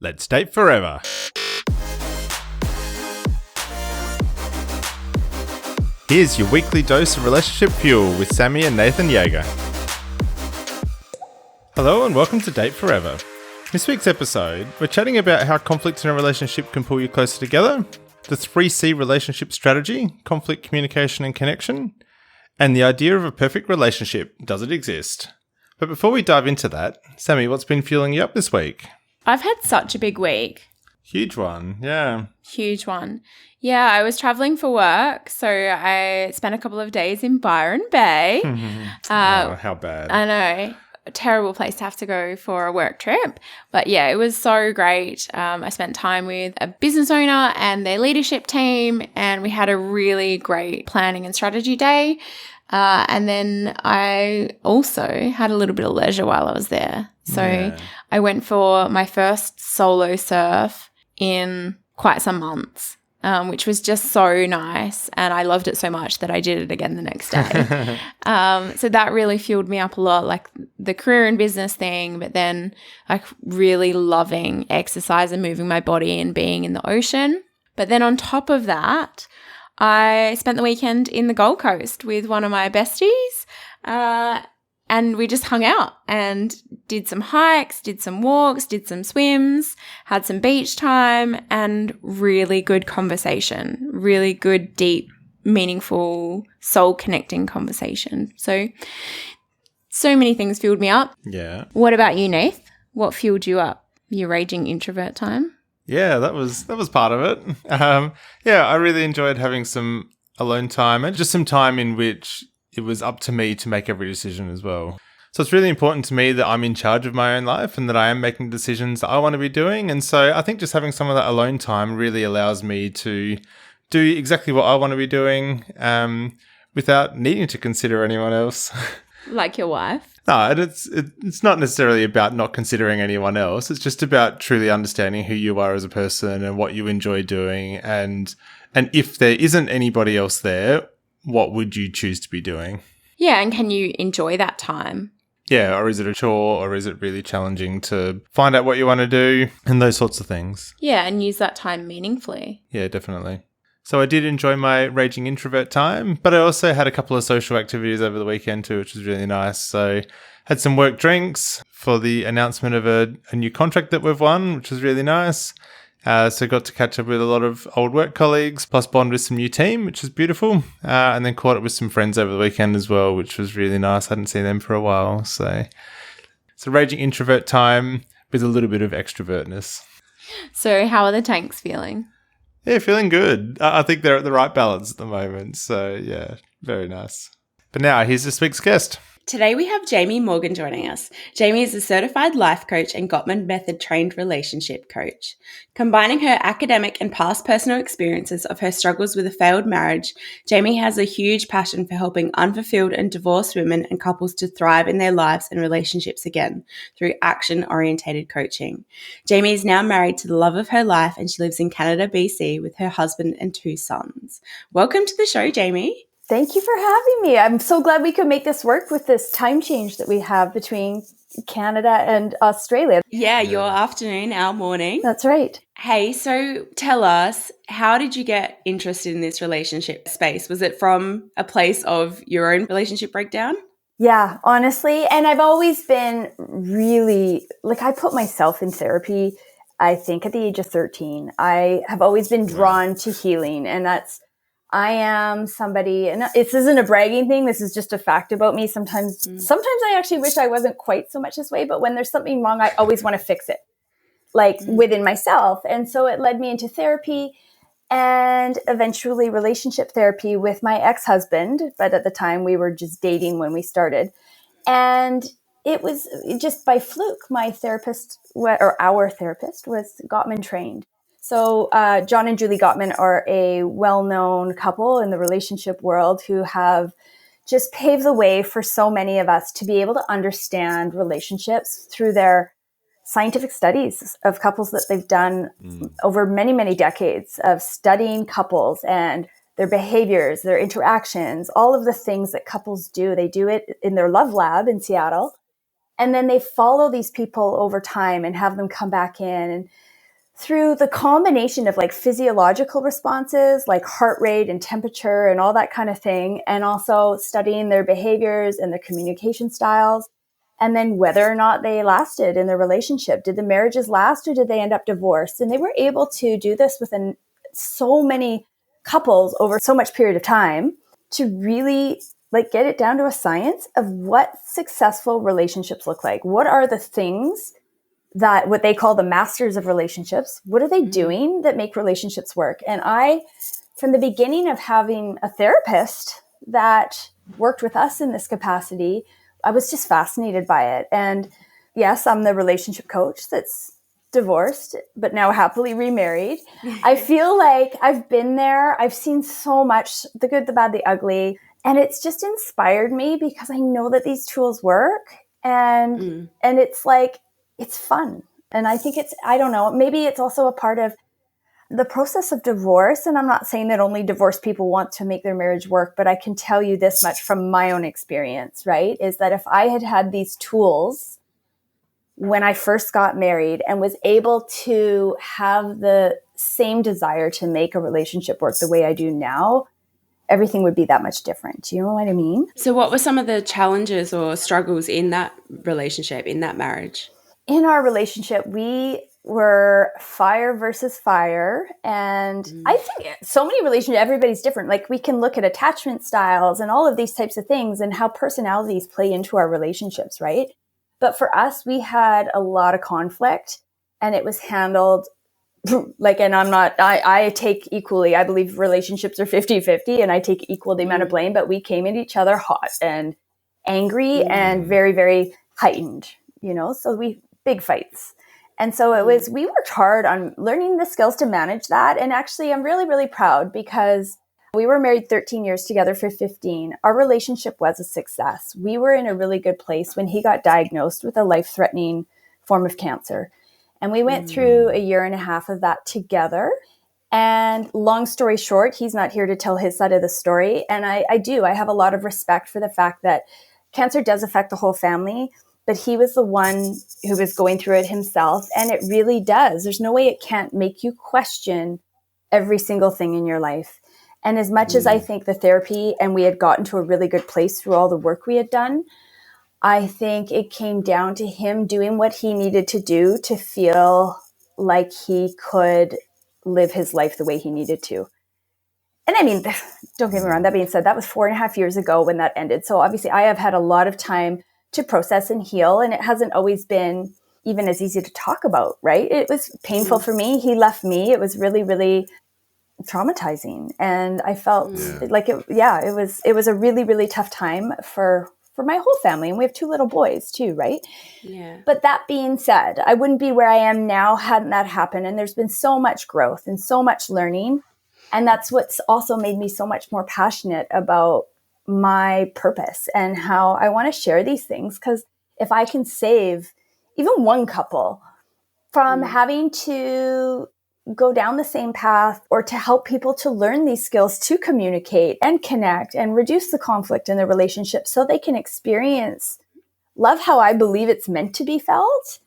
Let's date forever. Here's your weekly dose of relationship fuel with Sammy and Nathan Yeager. Hello and welcome to Date Forever. This week's episode, we're chatting about how conflict in a relationship can pull you closer together, the 3C relationship strategy, conflict, communication and connection, and the idea of a perfect relationship. Does it exist? But before we dive into that, Sammy, what's been fueling you up this week? I've had such a big week. Huge one, yeah. Huge one. Yeah, I was traveling for work, so I spent a couple of days in Byron Bay. How bad. I know. A terrible place to have to go for a work trip. But yeah, it was so great. I spent time with a business owner and their leadership team, and we had a really great planning and strategy day. And then I also had a little bit of leisure while I was there. So I went for my first solo surf in quite some months, which was just so nice. And I loved it so much that I did it again the next day. So that really fueled me up a lot, like the career and business thing, but then like really loving exercise and moving my body and being in the ocean. But then on top of that, I spent the weekend in the Gold Coast with one of my besties, and we just hung out and did some hikes, did some walks, did some swims, had some beach time, and really good conversation, really good, deep, meaningful, soul-connecting conversation. So many things fueled me up. Yeah. What about you, Nath? What fueled you up? Your raging introvert time? Yeah, that was part of it. I really enjoyed having some alone time and just some time in which it was up to me to make every decision as well. So it's really important to me that I'm in charge of my own life and that I am making decisions that I want to be doing. And so I think just having some of that alone time really allows me to do exactly what I want to be doing without needing to consider anyone else. Like your wife? No, and it's not necessarily about not considering anyone else. It's just about truly understanding who you are as a person and what you enjoy doing. And if there isn't anybody else there, what would you choose to be doing? Yeah, and can you enjoy that time? Yeah, or is it a chore, or is it really challenging to find out what you want to do and those sorts of things? Yeah, and use that time meaningfully. Yeah, definitely. So I did enjoy my raging introvert time, but I also had a couple of social activities over the weekend too, which was really nice. So had some work drinks for the announcement of a new contract that we've won, which was really nice. So got to catch up with a lot of old work colleagues, plus bond with some new team, which was beautiful. And then caught up with some friends over the weekend as well, which was really nice. Hadn't seen them for a while. So it's a raging introvert time with a little bit of extrovertness. So how are the tanks feeling? Yeah, feeling good. I think they're at the right balance at the moment. So yeah, very nice. But now here's this week's guest. Today we have Jaime Morgan joining us. Jaime is a certified life coach and Gottman Method-trained relationship coach. Combining her academic and past personal experiences of her struggles with a failed marriage, Jaime has a huge passion for helping unfulfilled and divorced women and couples to thrive in their lives and relationships again through action-orientated coaching. Jaime is now married to the love of her life and she lives in Canada, BC with her husband and 2 sons. Welcome to the show, Jaime. Thank you for having me. I'm so glad we could make this work with this time change that we have between Canada and Australia. Yeah, your afternoon, our morning. That's right. Hey, so tell us, how did you get interested in this relationship space? Was it from a place of your own relationship breakdown? Yeah, honestly. And I've always been really, I put myself in therapy, I think at the age of 13. I have always been drawn to healing, and I am somebody, and this isn't a bragging thing. This is just a fact about me. Sometimes I actually wish I wasn't quite so much this way, but when there's something wrong, I always want to fix it, within myself. And so it led me into therapy and eventually relationship therapy with my ex-husband. But at the time we were just dating when we started. And it was just by fluke. My therapist, or our therapist, was Gottman trained. So John and Julie Gottman are a well-known couple in the relationship world who have just paved the way for so many of us to be able to understand relationships through their scientific studies of couples that they've done over many, many decades of studying couples and their behaviors, their interactions, all of the things that couples do. They do it in their love lab in Seattle. And then they follow these people over time and have them come back in. through the combination of like physiological responses, like heart rate and temperature and all that kind of thing, and also studying their behaviors and their communication styles, and then whether or not they lasted in their relationship. Did the marriages last or did they end up divorced? And they were able to do this within so many couples over so much period of time to really like get it down to a science of what successful relationships look like. What are the things that what they call the masters of relationships, what are they doing that make relationships work? And I, from the beginning of having a therapist that worked with us in this capacity, I was just fascinated by it. And yes, I'm the relationship coach that's divorced, but now happily remarried. I feel like I've been there. I've seen so much, the good, the bad, the ugly. And it's just inspired me because I know that these tools work. And it's like, it's fun. And I think it's, I don't know, maybe it's also a part of the process of divorce. And I'm not saying that only divorced people want to make their marriage work, but I can tell you this much from my own experience, right? Is that if I had had these tools when I first got married and was able to have the same desire to make a relationship work the way I do now, everything would be that much different. Do you know what I mean? So what were some of the challenges or struggles in that relationship, in that marriage? In our relationship, we were fire versus fire. And I think so many relationships, everybody's different. Like we can look at attachment styles and all of these types of things and how personalities play into our relationships, right? But for us, we had a lot of conflict and it was handled like, and I take equally, I believe relationships are 50-50 and I take equal the amount of blame, but we came at each other hot and angry and very, very heightened, you know, so big fights. And so it was, we worked hard on learning the skills to manage that. And actually, I'm really, really proud because we were married 13 years together for 15. Our relationship was a success. We were in a really good place when he got diagnosed with a life-threatening form of cancer. And we went through a year and a half of that together. And long story short, he's not here to tell his side of the story. And I have a lot of respect for the fact that cancer does affect the whole family, but he was the one who was going through it himself. And it really does. There's no way it can't make you question every single thing in your life. And as much as I think the therapy, and we had gotten to a really good place through all the work we had done, I think it came down to him doing what he needed to do to feel like he could live his life the way he needed to. And I mean, don't get me wrong, that being said, that was 4.5 years ago when that ended. So obviously I have had a lot of time to process and heal, and it hasn't always been even as easy to talk about, right? It was painful for me. He left me. It was really, really traumatizing. And I felt like it was a really, really tough time for my whole family. And we have 2 little boys too, right? Yeah. But that being said, I wouldn't be where I am now hadn't that happened. And there's been so much growth and so much learning. And that's what's also made me so much more passionate about my purpose and how I want to share these things. Because if I can save even one couple from having to go down the same path, or to help people to learn these skills to communicate and connect and reduce the conflict in their relationship so they can experience love how I believe it's meant to be felt,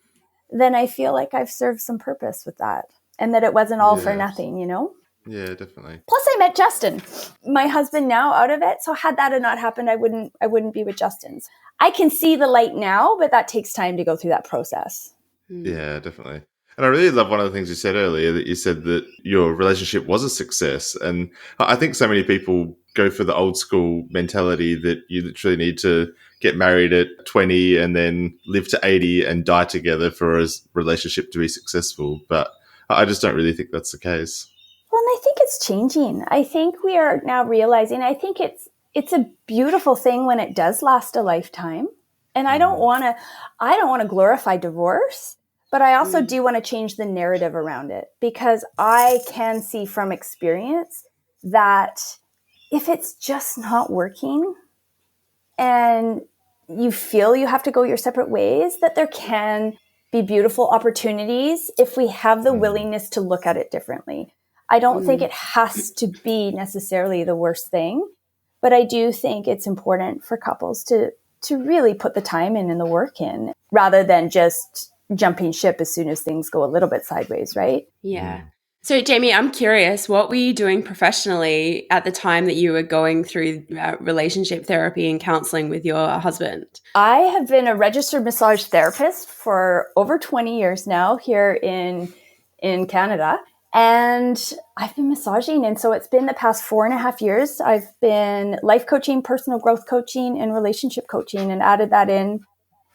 then I feel like I've served some purpose with that and that it wasn't all for nothing, you know? Yeah, definitely. Plus I met Justin, my husband now, out of it. So had that not happened, I wouldn't be with Justin. I can see the light now, but that takes time to go through that process. Yeah, definitely. And I really love one of the things you said earlier, that you said that your relationship was a success. And I think so many people go for the old school mentality that you literally need to get married at 20 and then live to 80 and die together for a relationship to be successful. But I just don't really think that's the case. Well, and I think it's changing. I think we are now realizing, I think it's a beautiful thing when it does last a lifetime. And I don't want to glorify divorce. But I also do want to change the narrative around it, because I can see from experience that if it's just not working and you feel you have to go your separate ways, that there can be beautiful opportunities if we have the willingness to look at it differently. I don't think it has to be necessarily the worst thing, but I do think it's important for couples to really put the time in and the work in, rather than just jumping ship as soon as things go a little bit sideways, right? Yeah. So, Jamie, I'm curious, what were you doing professionally at the time that you were going through relationship therapy and counseling with your husband? I have been a registered massage therapist for over 20 years now here in Canada. And I've been massaging. And so it's been the past 4.5 years. I've been life coaching, personal growth coaching, and relationship coaching, and added that in.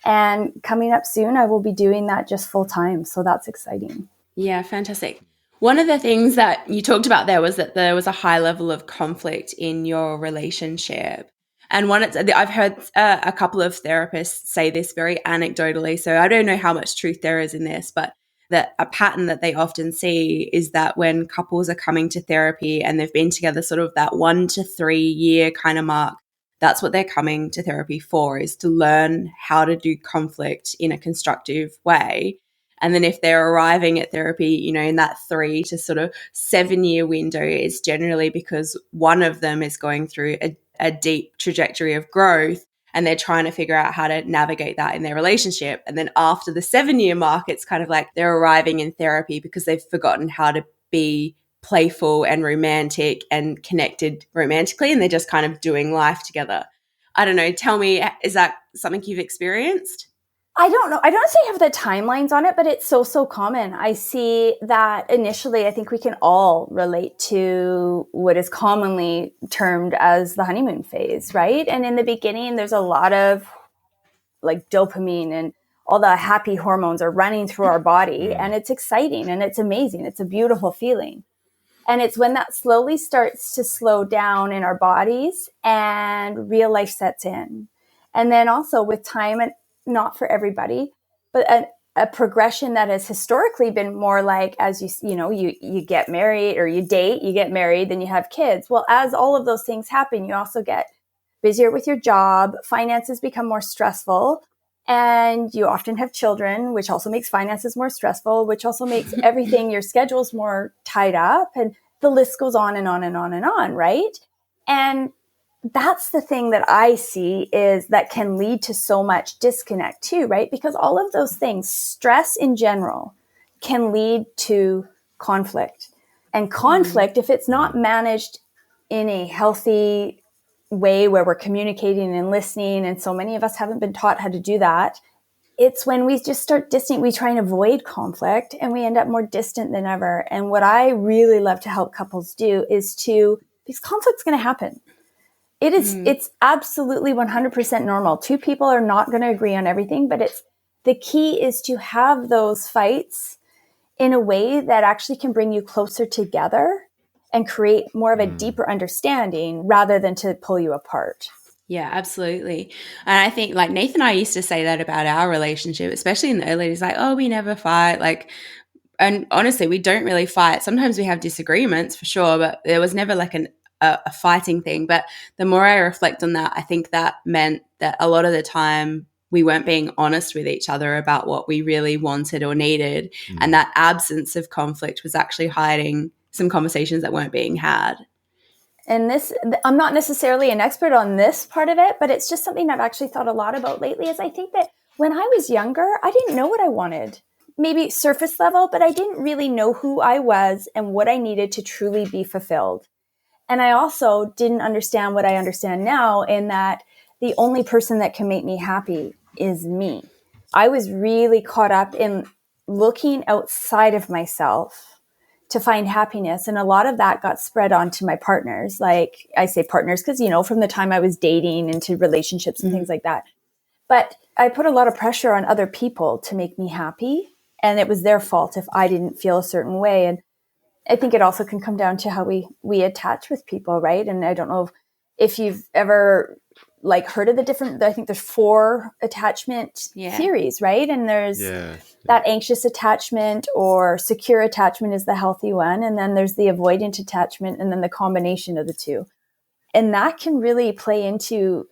And coming up soon, I will be doing that just full time. So that's exciting. Yeah, fantastic. One of the things that you talked about there was that there was a high level of conflict in your relationship. And I've heard a couple of therapists say this very anecdotally, so I don't know how much truth there is in this, but that a pattern that they often see is that when couples are coming to therapy and they've been together sort of that 1 to 3 year kind of mark, that's what they're coming to therapy for, is to learn how to do conflict in a constructive way. And then if they're arriving at therapy, in that 3 to sort of 7 year window, it's generally because one of them is going through a deep trajectory of growth and they're trying to figure out how to navigate that in their relationship. And then after the 7 year mark, it's kind of like they're arriving in therapy because they've forgotten how to be playful and romantic and connected romantically, and they're just kind of doing life together. I don't know. Tell me, is that something you've experienced? I don't know. I don't say I have the timelines on it, but it's so common. I see that initially, I think we can all relate to what is commonly termed as the honeymoon phase, right? And in the beginning, there's a lot of like dopamine and all the happy hormones are running through our body, and it's exciting and it's amazing. It's a beautiful feeling. And it's when that slowly starts to slow down in our bodies and real life sets in. And then also with time, and not for everybody, but a progression that has historically been more like, as you get married or you date, you get married, then you have kids. Well, as all of those things happen, you also get busier with your job, finances become more stressful, and you often have children, which also makes finances more stressful, which also makes everything, your schedule's more tied up, and the list goes on and on and on and on, right? And that's the thing that I see is that can lead to so much disconnect too, right? Because all of those things, stress in general, can lead to conflict. And conflict, if it's not managed in a healthy way where we're communicating and listening, and so many of us haven't been taught how to do that, it's when we just start distant, we try and avoid conflict and we end up more distant than ever. And what I really love to help couples do is because conflict's going to happen. It's absolutely 100% normal. Two people are not going to agree on everything, but the key is to have those fights in a way that actually can bring you closer together and create more of a deeper understanding rather than to pull you apart. Yeah, absolutely. And I think like Nathan and I used to say that about our relationship, especially in the early days, like, oh, we never fight. Like, and honestly, we don't really fight. Sometimes we have disagreements for sure, but there was never like a fighting thing. But the more I reflect on that, I think that meant that a lot of the time we weren't being honest with each other about what we really wanted or needed. And that absence of conflict was actually hiding some conversations that weren't being had. And I'm not necessarily an expert on this part of it, but it's just something I've actually thought a lot about lately, is I think that when I was younger, I didn't know what I wanted. Maybe surface level, but I didn't really know who I was and what I needed to truly be fulfilled. And I also didn't understand what I understand now, in that the only person that can make me happy is me. I was really caught up in looking outside of myself to find happiness. And a lot of that got spread onto my partners. Like I say partners because, from the time I was dating into relationships and things like that. But I put a lot of pressure on other people to make me happy. And it was their fault if I didn't feel a certain way. And I think it also can come down to how we attach with people, right? And I don't know if you've ever heard of the different, I think there's 4 attachment theories, right? And there's that anxious attachment or secure attachment is the healthy one. And then there's the avoidant attachment, and then the combination of the two. And that can really play into,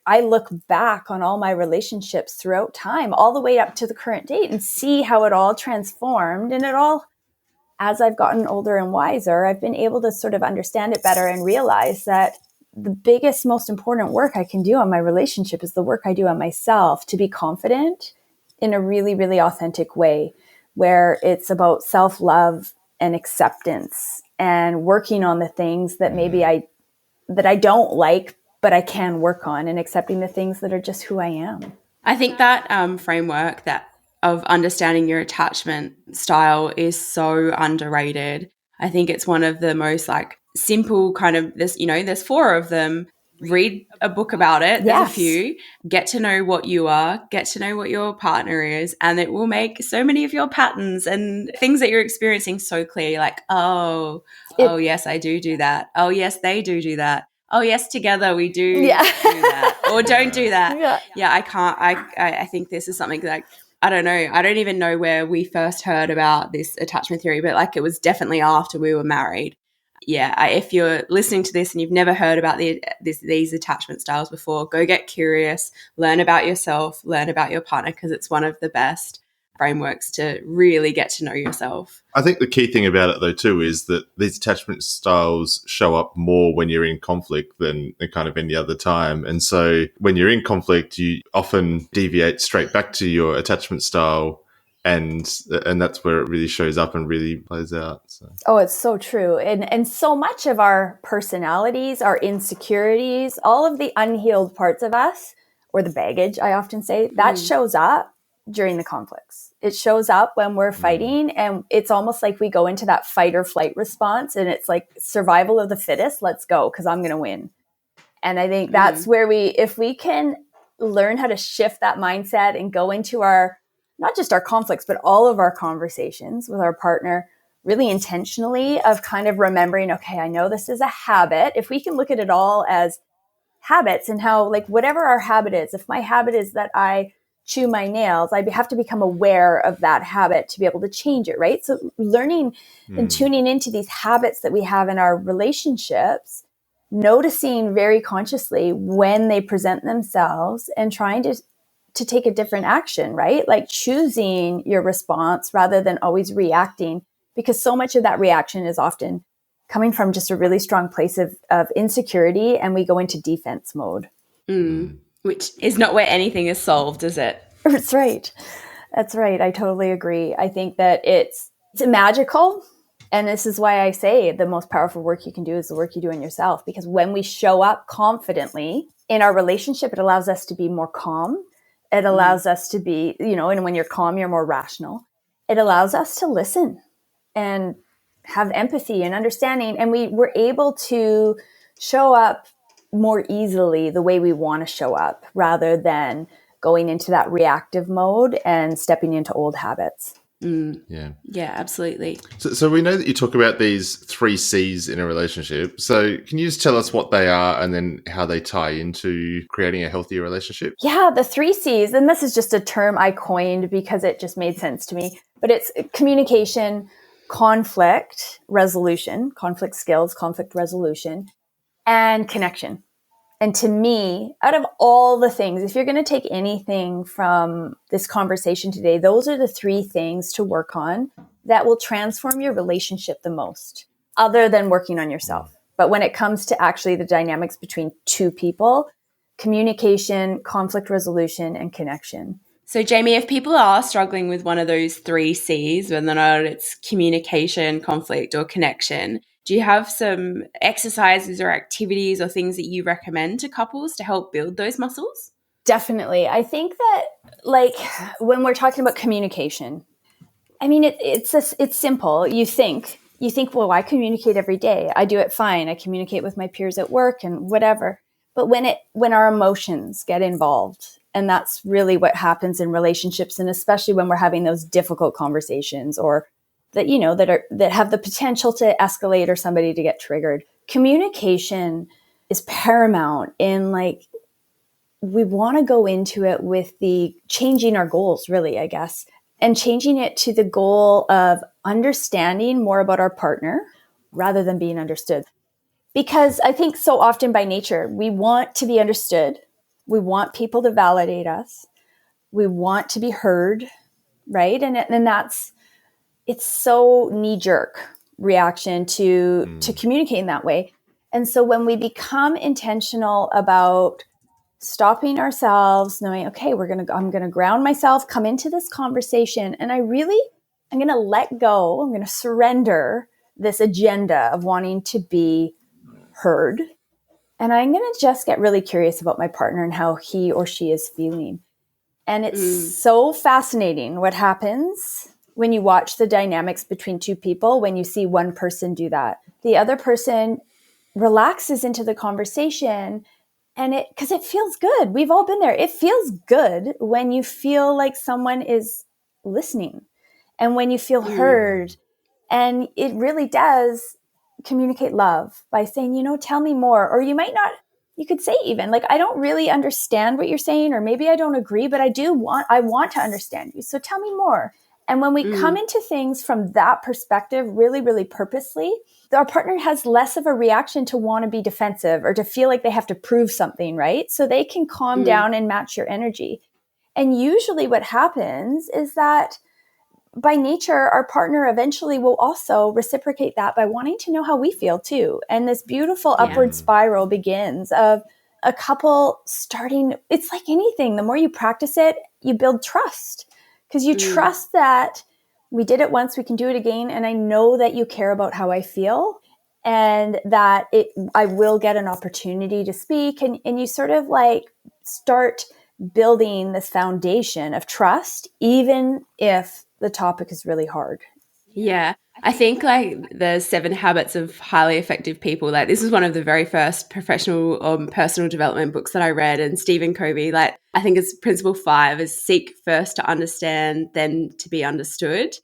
I look back on all my relationships throughout time, all the way up to the current date, and see how it all transformed. And as I've gotten older and wiser, I've been able to sort of understand it better and realize that the biggest, most important work I can do on my relationship is the work I do on myself to be confident in a really, really authentic way, where it's about self-love and acceptance and working on the things that maybe I don't like, but I can work on, and accepting the things that are just who I am. I think that framework that of understanding your attachment style is so underrated. I think it's one of the most like simple kind of this, there's 4 of them. Read a book about it. There's a few. Get to know what you are, get to know what your partner is, and it will make so many of your patterns and things that you're experiencing so clear. Like, oh yes, I do that. Oh yes, they do that. Oh yes, together we do that, or don't do that. Yeah, I can't. I think this is something like, I don't know. I don't even know where we first heard about this attachment theory, but like it was definitely after we were married. Yeah, if you're listening to this and you've never heard about these attachment styles before, go get curious, learn about yourself, learn about your partner, because it's one of the best frameworks to really get to know yourself. I think the key thing about it, though, too, is that these attachment styles show up more when you're in conflict than kind of any other time. And so when you're in conflict, you often deviate straight back to your attachment style, and that's where it really shows up and really plays out. So. Oh, it's so true. And so much of our personalities, our insecurities, all of the unhealed parts of us, or the baggage, I often say, that shows up during the conflicts. It shows up when we're fighting, and it's almost like we go into that fight or flight response, and it's like survival of the fittest. Let's go, because I'm going to win. And I think that's where if we can learn how to shift that mindset and go into not just our conflicts, but all of our conversations with our partner really intentionally, of kind of remembering, okay, I know this is a habit. If we can look at it all as habits, and how, like, whatever our habit is, if my habit is that I chew my nails, I have to become aware of that habit to be able to change it, right? So learning and tuning into these habits that we have in our relationships, noticing very consciously when they present themselves, and trying to take a different action, right? Like choosing your response rather than always reacting, because so much of that reaction is often coming from just a really strong place of insecurity, and we go into defense mode. Which is not where anything is solved, is it? That's right. That's right. I totally agree. I think that it's magical. And this is why I say the most powerful work you can do is the work you do in yourself. Because when we show up confidently in our relationship, it allows us to be more calm. It allows us to be, and when you're calm, you're more rational. It allows us to listen and have empathy and understanding. And we're able to show up more easily the way we want to show up, rather than going into that reactive mode and stepping into old habits. Yeah, absolutely. So we know that you talk about these 3 C's in a relationship. So can you just tell us what they are, and then how they tie into creating a healthier relationship? Yeah, the 3 C's, and this is just a term I coined because it just made sense to me, but it's communication, conflict resolution, conflict skills, conflict resolution, and connection. And to me, out of all the things, if you're going to take anything from this conversation today, those are the 3 things to work on that will transform your relationship the most, other than working on yourself. But when it comes to actually the dynamics between 2 people, communication, conflict resolution, and connection. So, Jamie, if people are struggling with one of those 3 C's, whether or not it's communication, conflict, or connection, do you have some exercises or activities or things that you recommend to couples to help build those muscles? Definitely. I think that, like, when we're talking about communication, I mean, it's simple. You think, well, I communicate every day. I do it fine. I communicate with my peers at work and whatever. But when our emotions get involved, and that's really what happens in relationships, and especially when we're having those difficult conversations, or that, that have the potential to escalate, or somebody to get triggered. Communication is paramount in, like, we want to go into it with the changing our goals, really, I guess, and changing it to the goal of understanding more about our partner rather than being understood. Because I think so often by nature, we want to be understood. We want people to validate us. We want to be heard, right? And it's so knee-jerk reaction to communicate in that way. And so when we become intentional about stopping ourselves, knowing, okay, I'm going to ground myself, come into this conversation. And I'm going to let go. I'm going to surrender this agenda of wanting to be heard. And I'm going to just get really curious about my partner and how he or she is feeling. And it's so fascinating what happens when you watch the dynamics between two people, when you see one person do that. The other person relaxes into the conversation, and because it feels good. We've all been there. It feels good when you feel like someone is listening and when you feel heard. And it really does communicate love by saying, tell me more. Or you might not, you could say even like, I don't really understand what you're saying, or maybe I don't agree, but I want to understand you. So tell me more. And when we come into things from that perspective, really, really purposely, our partner has less of a reaction to want to be defensive or to feel like they have to prove something, right? So they can calm down and match your energy. And usually what happens is that by nature, our partner eventually will also reciprocate that by wanting to know how we feel too. And this beautiful upward spiral begins of a couple starting. It's like anything. The more you practice it, you build trust, because you trust that we did it once, we can do it again. And I know that you care about how I feel, and that I will get an opportunity to speak. And you sort of like start building this foundation of trust, even if the topic is really hard. Yeah. I think like the 7 Habits of Highly Effective People, like this is one of the very first professional personal development books that I read. And Stephen Covey, like I think it's principle 5 is seek first to understand, then to be understood.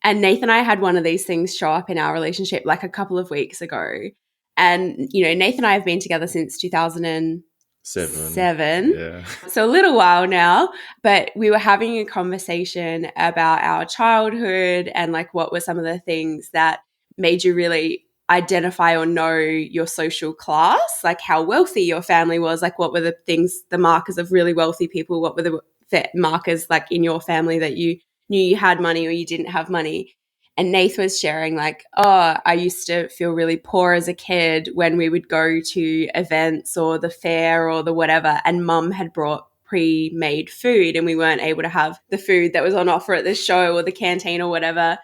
And Nathan and I had one of these things show up in our relationship like a couple of weeks ago. And, Nathan and I have been together since 2007. Yeah. So a little while now, but we were having a conversation about our childhood and like what were some of the things that made you really identify or know your social class, like how wealthy your family was, like what were the things, the markers of really wealthy people, what were the markers like in your family that you knew you had money or you didn't have money. And Nath was sharing like, oh, I used to feel really poor as a kid when we would go to events or the fair or the whatever, and mum had brought pre-made food and we weren't able to have the food that was on offer at the show or the canteen or whatever.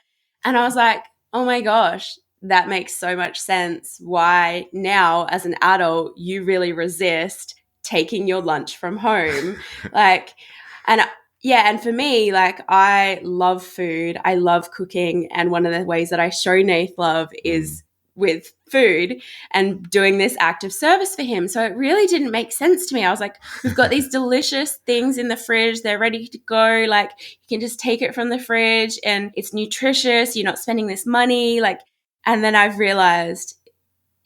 And I was like, oh my gosh, that makes so much sense why now as an adult you really resist taking your lunch from home. And for me, like I love food, I love cooking, and one of the ways that I show Nath love is with food and doing this act of service for him. So it really didn't make sense to me. I was like, we've got these delicious things in the fridge, they're ready to go, like you can just take it from the fridge and it's nutritious, you're not spending this money, like. And then I've realized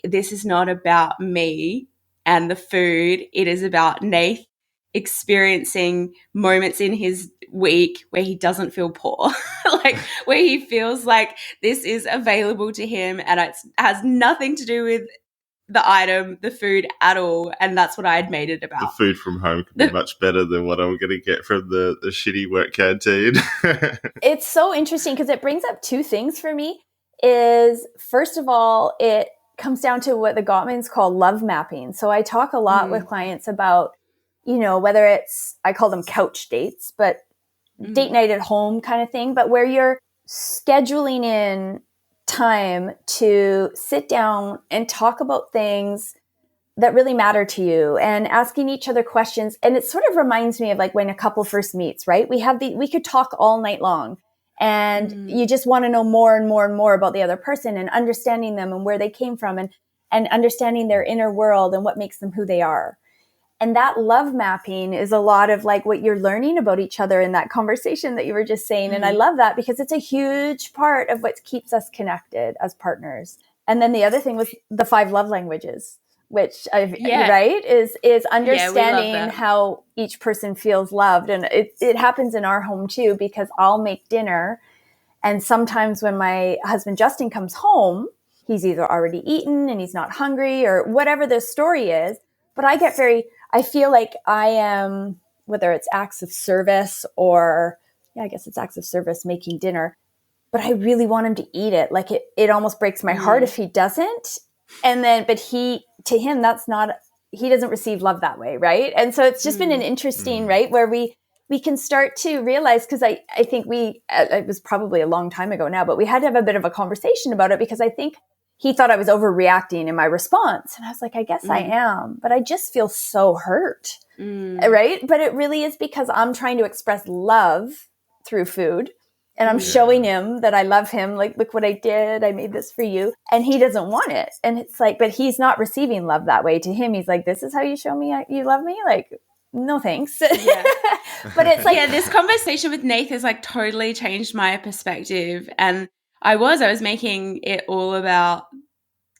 this is not about me and the food, it is about Nath experiencing moments in his week where he doesn't feel poor, like where he feels like this is available to him and it has nothing to do with the item, the food at all. And that's what I had made it about. The food from home can be much better than what I'm going to get from the shitty work canteen. It's so interesting because it brings up 2 things for me. Is first of all, it comes down to what the Gottmans call love mapping. So I talk a lot with clients about, whether it's, I call them couch dates, but date night at home kind of thing, but where you're scheduling in time to sit down and talk about things that really matter to you and asking each other questions. And it sort of reminds me of like when a couple first meets, right? We could talk all night long and you just want to know more and more and more about the other person and understanding them and where they came from and understanding their inner world and what makes them who they are. And that love mapping is a lot of like what you're learning about each other in that conversation that you were just saying. And I love that because it's a huge part of what keeps us connected as partners. And then the other thing was the 5 love languages, which right is understanding how each person feels loved. And it happens in our home too, because I'll make dinner. And sometimes when my husband Justin comes home, he's either already eaten and he's not hungry or whatever the story is. But I feel like I am, whether it's acts of service or, I guess it's acts of service, making dinner, but I really want him to eat it. Like it almost breaks my heart if he doesn't. And then, but to him, that's not, he doesn't receive love that way, right? And so it's just been an interesting, right, where we can start to realize, because I think it was probably a long time ago now, but we had to have a bit of a conversation about it, because I think he thought I was overreacting in my response. And I was like, I guess I am, but I just feel so hurt, right? But it really is because I'm trying to express love through food. And I'm showing him that I love him. Like, look what I did. I made this for you. And he doesn't want it. And it's like, but he's not receiving love that way. To him, he's like, this is how you show me you love me? Like, no thanks. Yeah. But it's like, this conversation with Nath has like totally changed my perspective. And I was making it all about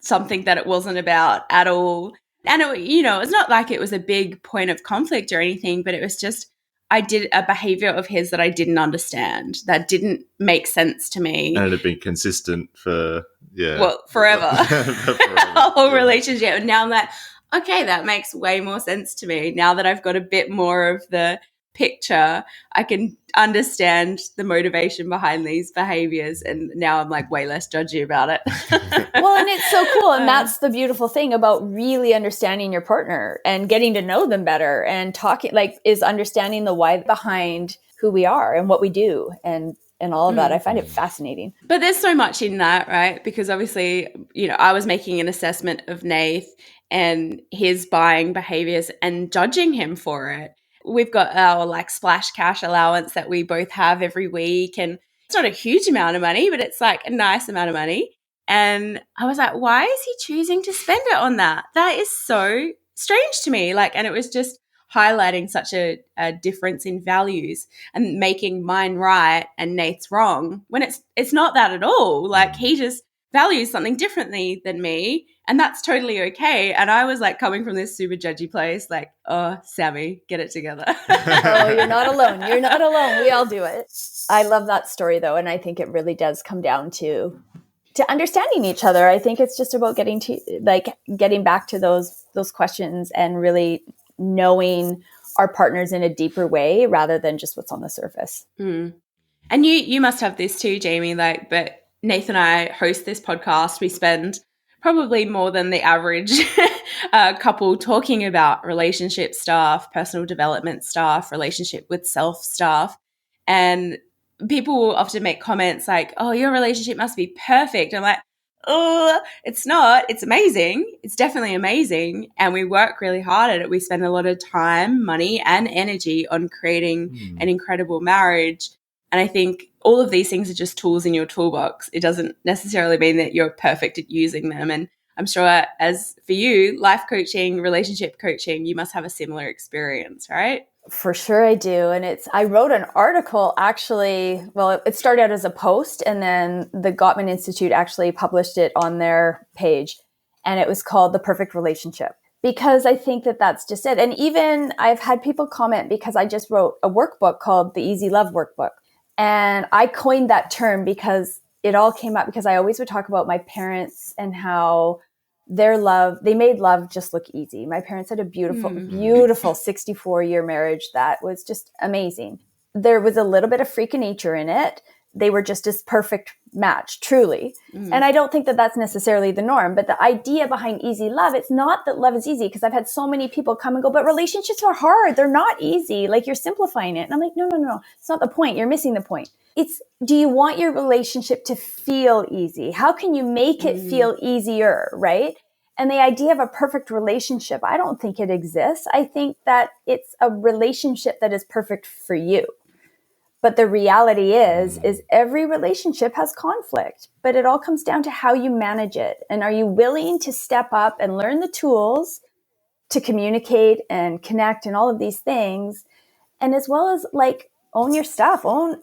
something that it wasn't about at all. And it, it's not like it was a big point of conflict or anything, but it was just, I did a behavior of his that I didn't understand, that didn't make sense to me. And it had been consistent for, forever. Our whole relationship. And now I'm like, okay, that makes way more sense to me. Now that I've got a bit more of the picture, I can understand the motivation behind these behaviors. And now I'm like way less judgy about it. Well, and it's so cool. And that's the beautiful thing about really understanding your partner and getting to know them better, and talking, like, is understanding the why behind who we are and what we do and all of that. I find it fascinating. But there's so much in that, right? Because obviously, I was making an assessment of Nath and his buying behaviors and judging him for it. We've got our like splash cash allowance that we both have every week. And it's not a huge amount of money, but it's like a nice amount of money. And I was like, why is he choosing to spend it on that? That is so strange to me. Like, and it was just highlighting such a difference in values and making mine right and Nate's wrong, when it's not that at all. Like, he just values something differently than me, and that's totally okay. And I was like coming from this super judgy place, like, oh, Sammy, get it together. Oh, you're not alone. You're not alone. We all do it. I love that story though. And I think it really does come down to understanding each other. I think it's just about getting back to those questions and really knowing our partners in a deeper way rather than just what's on the surface. And you must have this too, Jamie, like, but Nathan and I host this podcast. We spend probably more than the average couple talking about relationship stuff, personal development stuff, relationship with self stuff. And people will often make comments like, oh, your relationship must be perfect. I'm like, oh, it's not. It's amazing. It's definitely amazing. And we work really hard at it. We spend a lot of time, money, and energy on creating an incredible marriage. And I think all of these things are just tools in your toolbox. It doesn't necessarily mean that you're perfect at using them. And I'm sure, as for you, life coaching, relationship coaching, you must have a similar experience, right? For sure I do. And I wrote an article actually, well, it started out as a post, and then the Gottman Institute actually published it on their page. And it was called The Perfect Relationship, because I think that that's just it. And even I've had people comment because I just wrote a workbook called the Easy Love Workbook. And I coined that term because it all came up because I always would talk about my parents and how they made love just look easy. My parents had a beautiful 64-year marriage that was just amazing. There was a little bit of freak of nature in it. They were just this perfect match, truly. And I don't think that that's necessarily the norm, but the idea behind easy love, it's not that love is easy, because I've had so many people come and go, but relationships are hard. They're not easy. Like, you're simplifying it. And I'm like, no. It's not the point. You're missing the point. It's, do you want your relationship to feel easy? How can you make it feel easier, right? And the idea of a perfect relationship, I don't think it exists. I think that it's a relationship that is perfect for you. But the reality is every relationship has conflict, but it all comes down to how you manage it. And are you willing to step up and learn the tools to communicate and connect and all of these things? And as well as, like, own your stuff, own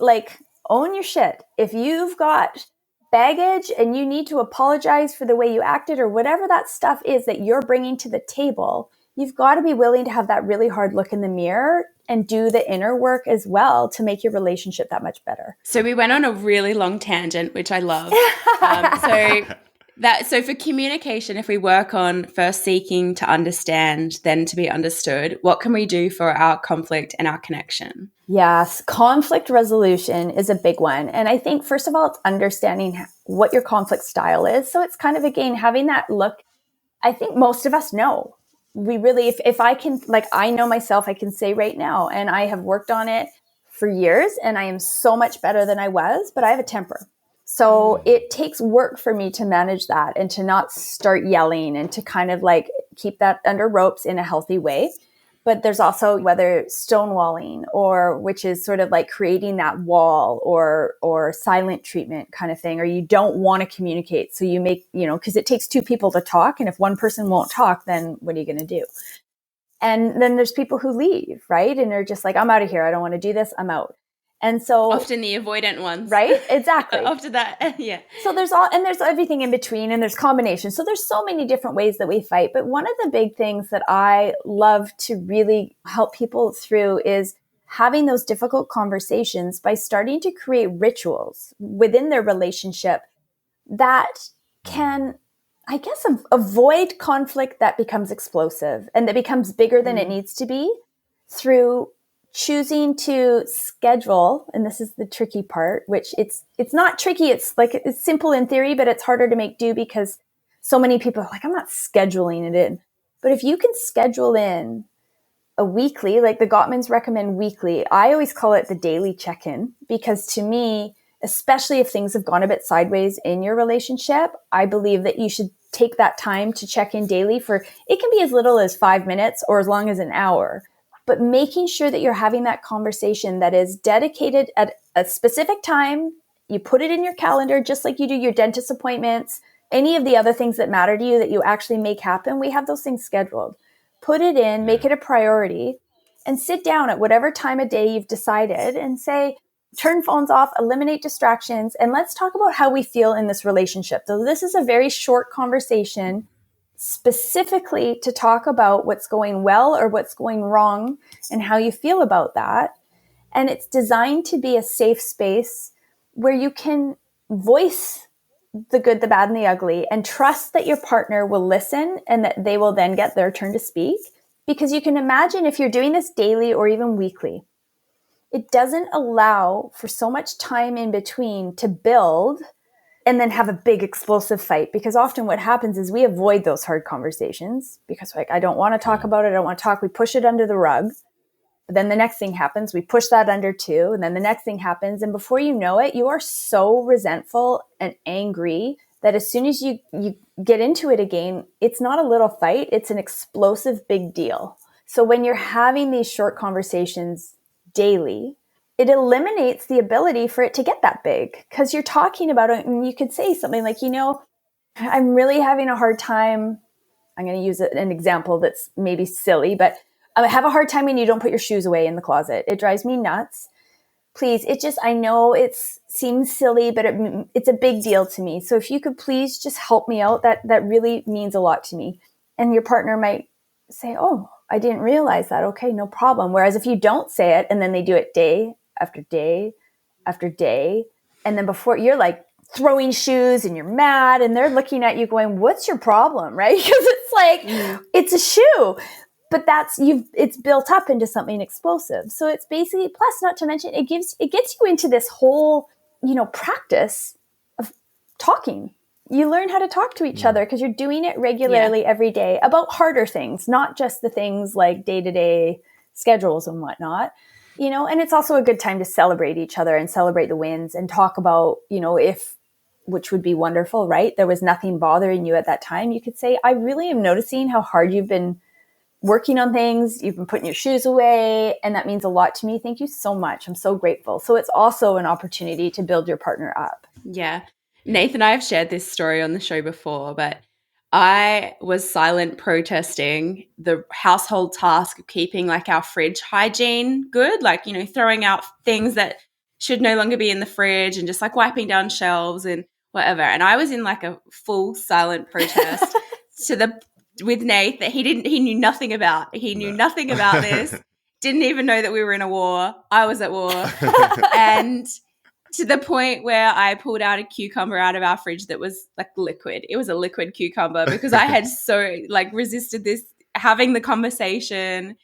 your shit. If you've got baggage and you need to apologize for the way you acted or whatever that stuff is that you're bringing to the table, you've got to be willing to have that really hard look in the mirror and do the inner work as well to make your relationship that much better. So we went on a really long tangent, which I love. So for communication, if we work on first seeking to understand, then to be understood, what can we do for our conflict and our connection? Yes, conflict resolution is a big one. And I think, first of all, it's understanding what your conflict style is. So it's kind of, again, having that look. I think most of us know. we really, if I can, like, I know myself, I can say right now, and I have worked on it for years, and I am so much better than I was, but I have a temper. So it takes work for me to manage that and to not start yelling and to kind of like keep that under ropes in a healthy way. But there's also whether stonewalling, or which is sort of like creating that wall, or silent treatment kind of thing, or you don't want to communicate. So you make, because it takes two people to talk. And if one person won't talk, then what are you going to do? And then there's people who leave, right? And they're just like, I'm out of here. I don't want to do this. I'm out. And so often the avoidant ones, right? Exactly. After that, yeah. So there's everything in between, and there's combinations. So there's so many different ways that we fight. But one of the big things that I love to really help people through is having those difficult conversations by starting to create rituals within their relationship that can, I guess, avoid conflict that becomes explosive and that becomes bigger than it needs to be, through choosing to schedule. And this is the tricky part, which it's not tricky. It's like, it's simple in theory, but it's harder to make do because so many people are like, I'm not scheduling it in. But if you can schedule in a weekly, like the Gottmans recommend weekly, I always call it the daily check-in, because to me, especially if things have gone a bit sideways in your relationship, I believe that you should take that time to check in daily. For it can be as little as 5 minutes or as long as an hour. But making sure that you're having that conversation that is dedicated at a specific time. You put it in your calendar, just like you do your dentist appointments, any of the other things that matter to you that you actually make happen. We have those things scheduled. Put it in, make it a priority, and sit down at whatever time of day you've decided and say, turn phones off, eliminate distractions, and let's talk about how we feel in this relationship. So this is a very short conversation, specifically to talk about what's going well or what's going wrong and how you feel about that. And it's designed to be a safe space where you can voice the good, the bad, and the ugly, and trust that your partner will listen and that they will then get their turn to speak. Because you can imagine if you're doing this daily or even weekly, it doesn't allow for so much time in between to build and then have a big explosive fight. Because often what happens is we avoid those hard conversations because, like, I don't want to talk about it. I don't want to talk. We push it under the rug. But then the next thing happens. We push that under too. And then the next thing happens. And before you know it, you are so resentful and angry that as soon as you get into it again, it's not a little fight. It's an explosive big deal. So when you're having these short conversations daily, it eliminates the ability for it to get that big, because you're talking about it. And you could say something like, I'm really having a hard time. I'm going to use an example that's maybe silly, but I have a hard time when you don't put your shoes away in the closet. It drives me nuts. Please, I know it seems silly, but it's a big deal to me. So if you could please just help me out, that really means a lot to me. And your partner might say, oh, I didn't realize that. Okay, no problem. Whereas if you don't say it and then they do it day after day after day, and then before you're like throwing shoes and you're mad and they're looking at you going, what's your problem, right? Because it's like, it's a shoe. But it's built up into something explosive. So it's basically, plus not to mention, it gets you into this whole, practice of talking. You learn how to talk to each other because you're doing it regularly every day about harder things, not just the things like day-to-day schedules and whatnot, and it's also a good time to celebrate each other and celebrate the wins and talk about, which would be wonderful, right? There was nothing bothering you at that time. You could say, I really am noticing how hard you've been working on things. You've been putting your shoes away, and that means a lot to me. Thank you so much. I'm so grateful. So it's also an opportunity to build your partner up. Yeah. Nathan and I have shared this story on the show before, but I was silent protesting the household task of keeping like our fridge hygiene good, like, throwing out things that should no longer be in the fridge and just like wiping down shelves and whatever. And I was in like a full silent protest with Nate that he knew nothing about. He knew nothing about this. Didn't even know that we were in a war. I was at war. And to the point where I pulled out a cucumber out of our fridge that was like liquid. It was a liquid cucumber because I had so like resisted this, having the conversation,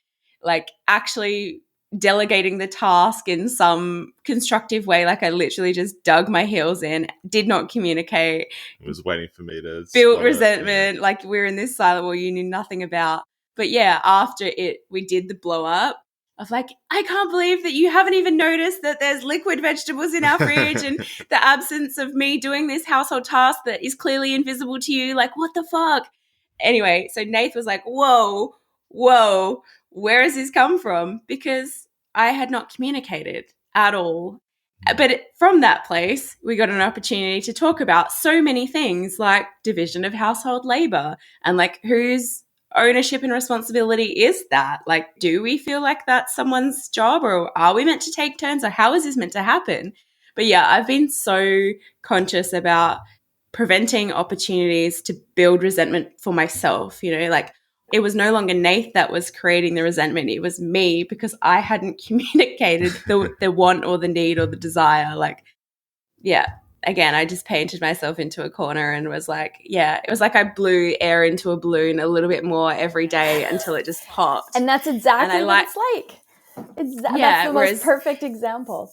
like actually delegating the task in some constructive way. Like I literally just dug my heels in, did not communicate. Was waiting for me to build resentment. Like we're in this silent war you knew nothing about. But yeah, after we did the blow up of like, I can't believe that you haven't even noticed that there's liquid vegetables in our fridge and the absence of me doing this household task that is clearly invisible to you. Like, what the fuck? Anyway, so Nath was like, whoa, where has this come from? Because I had not communicated at all. But from that place, we got an opportunity to talk about so many things like division of household labor and like whose ownership and responsibility is that? Like, do we feel like that's someone's job, or are we meant to take turns, or how is this meant to happen? But yeah, I've been so conscious about preventing opportunities to build resentment for myself, like it was no longer Nath that was creating the resentment. It was me, because I hadn't communicated the want or the need or the desire. Like, yeah, again, I just painted myself into a corner and was like, yeah, it was like I blew air into a balloon a little bit more every day until it just popped. And that's exactly what it's like. That's the most perfect example.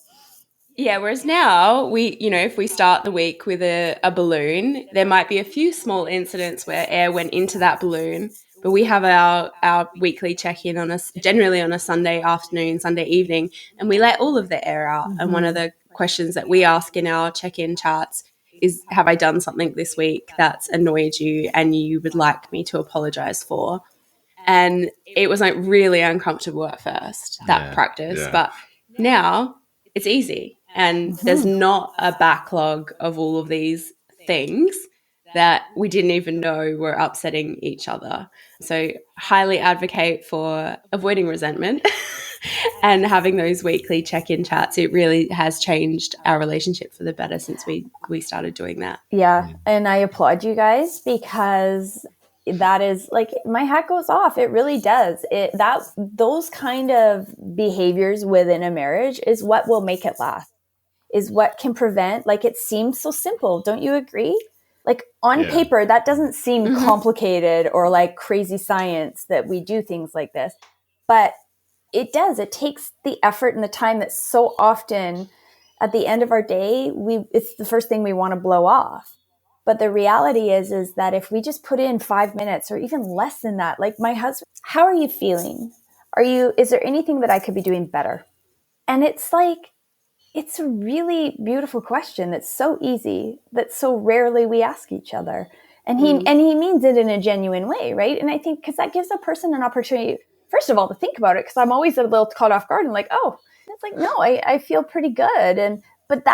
Yeah, whereas now if we start the week with a balloon, there might be a few small incidents where air went into that balloon, but we have our weekly check-in generally on a Sunday afternoon, Sunday evening, and we let all of the air out. Mm-hmm. And one of the questions that we ask in our check-in chats is, have I done something this week that's annoyed you and you would like me to apologize for? And it was like really uncomfortable at first, that practice, but now it's easy. And there's not a backlog of all of these things that we didn't even know were upsetting each other. So highly advocate for avoiding resentment and having those weekly check-in chats. It really has changed our relationship for the better since we started doing that. Yeah, and I applaud you guys, because that is like, my hat goes off. It really does. Those kind of behaviors within a marriage is what will make it last, is what can prevent, like, it seems so simple. Don't you agree? Like, on paper, that doesn't seem complicated or like crazy science that we do things like this, but it does. It takes the effort and the time that so often at the end of our day, it's the first thing we want to blow off. But the reality is that if we just put in 5 minutes or even less than that, like my husband, how are you feeling? Is there anything that I could be doing better? And it's like, it's a really beautiful question that's so easy, that so rarely we ask each other. And he means it in a genuine way, right? And I think because that gives a person an opportunity, first of all, to think about it, because I'm always a little caught off guard and like, oh, it's like, no, I feel pretty good. But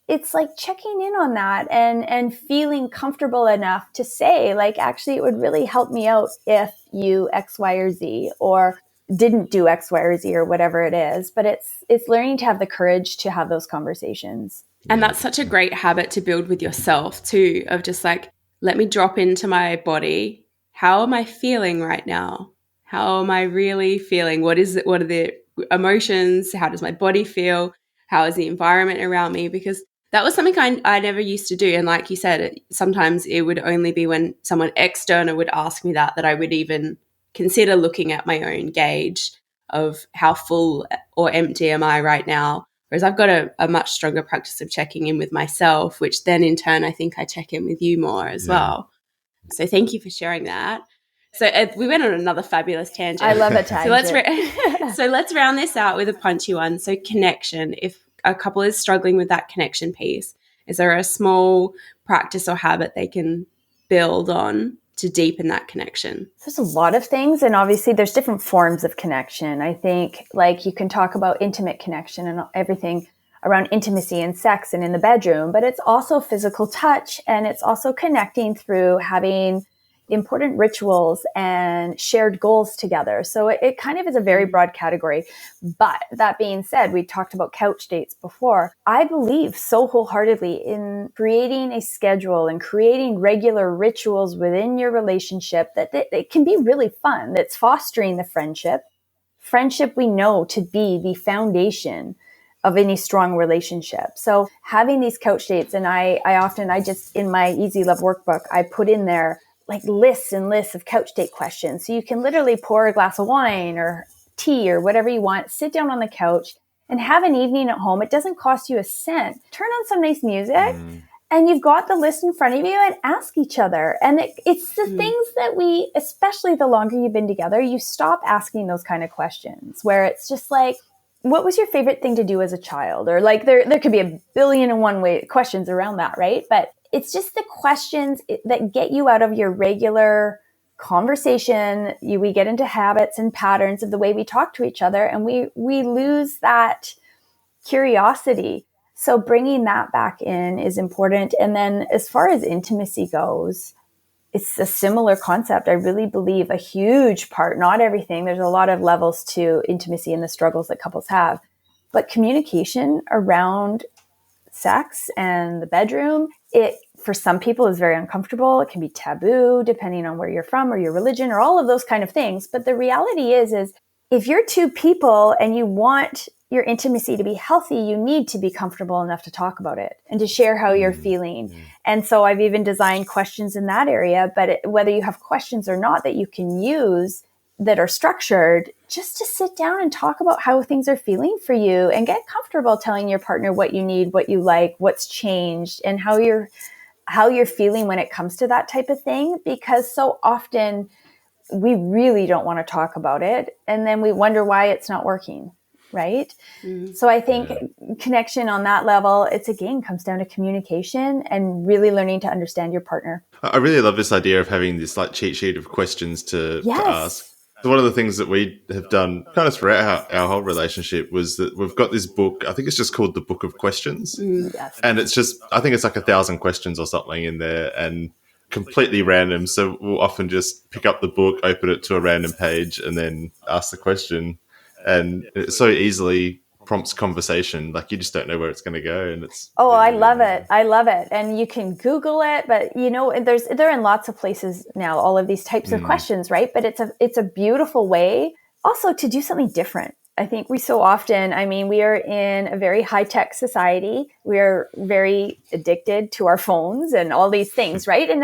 it's like checking in on that and feeling comfortable enough to say, like, actually, it would really help me out if you X, Y, or Z, or didn't do X, Y, or Z, or whatever it is. But it's learning to have the courage to have those conversations. And that's such a great habit to build with yourself too, of just like, let me drop into my body. How am I feeling right now? How am I really feeling? What is it? What are the emotions? How does my body feel? How is the environment around me? Because that was something I never used to do. And like you said, sometimes it would only be when someone external would ask me that I would even consider looking at my own gauge of how full or empty am I right now. Whereas I've got a much stronger practice of checking in with myself, which then in turn, I think I check in with you more as well. So thank you for sharing that. So we went on another fabulous tangent. I love a tangent. So let's round this out with a punchy one. So connection. If a couple is struggling with that connection piece, is there a small practice or habit they can build on to deepen that connection? There's a lot of things. And obviously there's different forms of connection. I think like you can talk about intimate connection and everything around intimacy and sex and in the bedroom, but it's also physical touch, and it's also connecting through having important rituals and shared goals together. So it kind of is a very broad category. But that being said, we talked about couch dates before. I believe so wholeheartedly in creating a schedule and creating regular rituals within your relationship that it can be really fun. That's fostering the friendship. Friendship we know to be the foundation of any strong relationship. So having these couch dates, and I just, in my Easy Love workbook, I put in there like lists and lists of couch date questions. So you can literally pour a glass of wine or tea or whatever you want, sit down on the couch and have an evening at home. It doesn't cost you a cent. Turn on some nice music And you've got the list in front of you and ask each other. And it's the things that we, especially the longer you've been together, you stop asking those kind of questions where it's just like, what was your favorite thing to do as a child? Or like there could be a billion and one way questions around that, right? But it's just the questions that get you out of your regular conversation. We get into habits and patterns of the way we talk to each other, and we lose that curiosity. So bringing that back in is important. And then as far as intimacy goes, it's a similar concept. I really believe a huge part, not everything, there's a lot of levels to intimacy and the struggles that couples have, but communication around sex and the bedroom, it for some people is very uncomfortable. It can be taboo depending on where you're from or your religion or all of those kind of things. But the reality is if you're two people and you want your intimacy to be healthy, you need to be comfortable enough to talk about it and to share how you're feeling. And so I've even designed questions in that area, but whether you have questions or not that you can use that are structured, just to sit down and talk about how things are feeling for you and get comfortable telling your partner what you need, what you like, what's changed, and how you're feeling when it comes to that type of thing. Because so often we really don't want to talk about it. And then we wonder why it's not working. Right. So I think connection on that level, it's again comes down to communication and really learning to understand your partner. I really love this idea of having this like cheat sheet of questions to ask. So one of the things that we have done kind of throughout our whole relationship was that we've got this book, I think it's just called The Book of Questions. Yes. And it's just, I think it's like 1,000 questions or something in there and completely random. So we'll often just pick up the book, open it to a random page and then ask the question. And it so easily prompts conversation. Like you just don't know where it's going to go. And it's I love it. I love it. And you can Google it, but they're in lots of places now, all of these types of questions, right? But it's a beautiful way also to do something different. I think we so often, we are in a very high-tech society. We are very addicted to our phones and all these things, right? And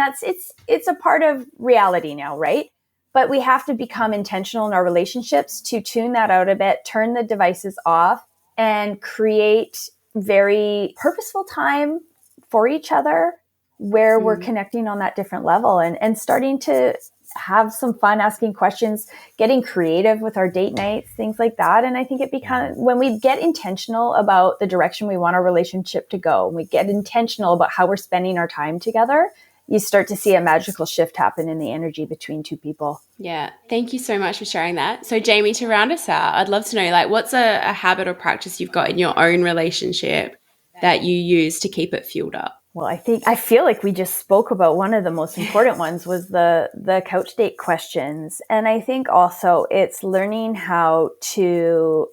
it's a part of reality now, right? But we have to become intentional in our relationships to tune that out a bit, turn the devices off, and create very purposeful time for each other where we're connecting on that different level and starting to have some fun asking questions, getting creative with our date nights, things like that. And I think it becomes, when we get intentional about the direction we want our relationship to go, and we get intentional about how we're spending our time together, you start to see a magical shift happen in the energy between two people. Yeah. Thank you so much for sharing that. So Jamie, to round us out, I'd love to know, like, what's a habit or practice you've got in your own relationship that you use to keep it fueled up? Well, I feel like we just spoke about one of the most important ones was the couch date questions. And I think also it's learning how to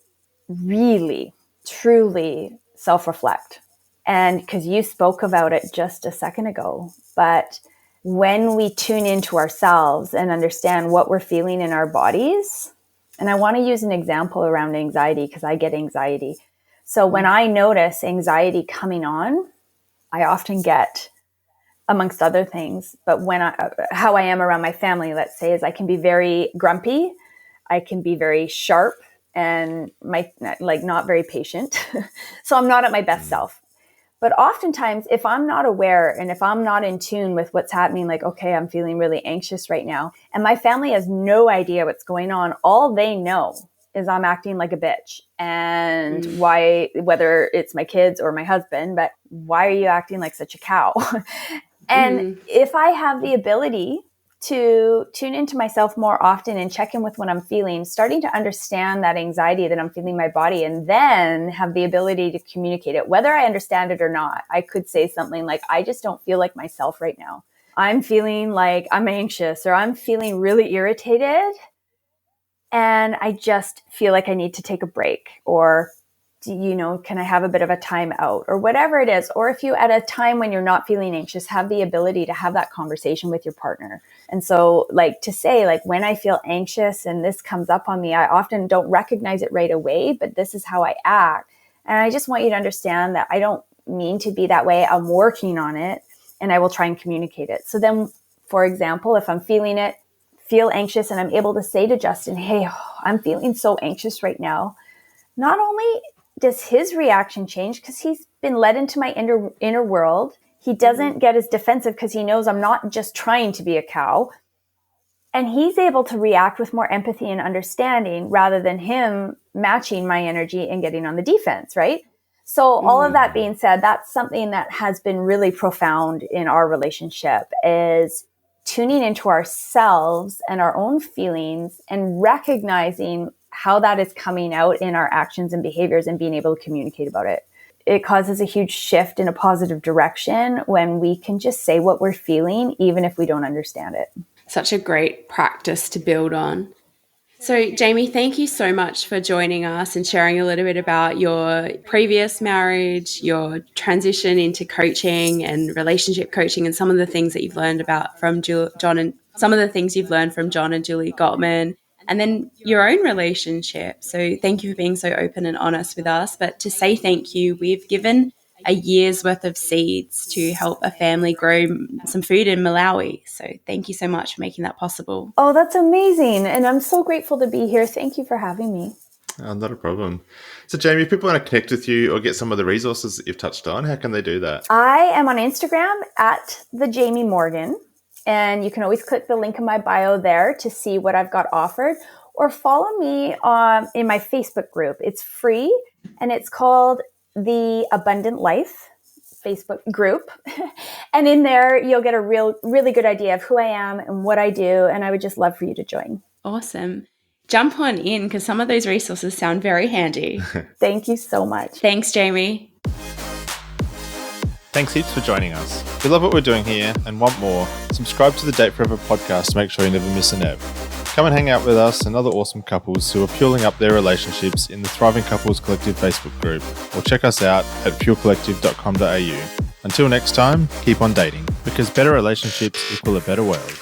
really, truly self-reflect. And because you spoke about it just a second ago, but when we tune into ourselves and understand what we're feeling in our bodies, and I want to use an example around anxiety because I get anxiety. So when I notice anxiety coming on, I often get, amongst other things, but how I am around my family, let's say, is I can be very grumpy. I can be very sharp and not very patient. So I'm not at my best self. But oftentimes, if I'm not aware and if I'm not in tune with what's happening, like, okay, I'm feeling really anxious right now, and my family has no idea what's going on, all they know is I'm acting like a bitch. And why, whether it's my kids or my husband, but why are you acting like such a cow? And if I have the ability to tune into myself more often and check in with what I'm feeling, starting to understand that anxiety that I'm feeling in my body, and then have the ability to communicate it, whether I understand it or not. I could say something like, I just don't feel like myself right now. I'm feeling like I'm anxious, or I'm feeling really irritated, and I just feel like I need to take a break, or can I have a bit of a time out, or whatever it is. Or if you, at a time when you're not feeling anxious, have the ability to have that conversation with your partner. And so, like, to say, like, when I feel anxious and this comes up on me, I often don't recognize it right away, but this is how I act. And I just want you to understand that I don't mean to be that way. I'm working on it, and I will try and communicate it. So then, for example, if I'm feel anxious, and I'm able to say to Justin, hey, I'm feeling so anxious right now, not only does his reaction change because he's been led into my inner world, He doesn't get as defensive because he knows I'm not just trying to be a cow. And he's able to react with more empathy and understanding rather than him matching my energy and getting on the defense, right? So all of that being said, that's something that has been really profound in our relationship, is tuning into ourselves and our own feelings and recognizing how that is coming out in our actions and behaviors and being able to communicate about it. It causes a huge shift in a positive direction when we can just say what we're feeling, even if we don't understand it. Such a great practice to build on. So, Jaime, thank you so much for joining us and sharing a little bit about your previous marriage, your transition into coaching and relationship coaching, and some of the things that you've learned about from John and some of the things you've learned from John and Julie Gottman, and then your own relationship. So thank you for being so open and honest with us. But to say thank you, we've given a year's worth of seeds to help a family grow some food in Malawi. So thank you so much for making that possible. Oh, that's amazing. And I'm so grateful to be here. Thank you for having me. Oh, not a problem. So, Jaime, if people want to connect with you or get some of the resources that you've touched on, how can they do that? I am on Instagram at the Jaime Morgan. And you can always click the link in my bio there to see what I've got offered, or follow me in my Facebook group. It's free and it's called The Abundant Life Facebook group. And in there, you'll get a really good idea of who I am and what I do. And I would just love for you to join. Awesome. Jump on in because some of those resources sound very handy. Thank you so much. Thanks, Jaime. Thanks heaps for joining us. If you love what we're doing here and want more, subscribe to the Date Forever podcast to make sure you never miss an ep. Come and hang out with us and other awesome couples who are fueling up their relationships in the Thriving Couples Collective Facebook group, or check us out at fuelcollective.com.au. Until next time, keep on dating, because better relationships equal a better world.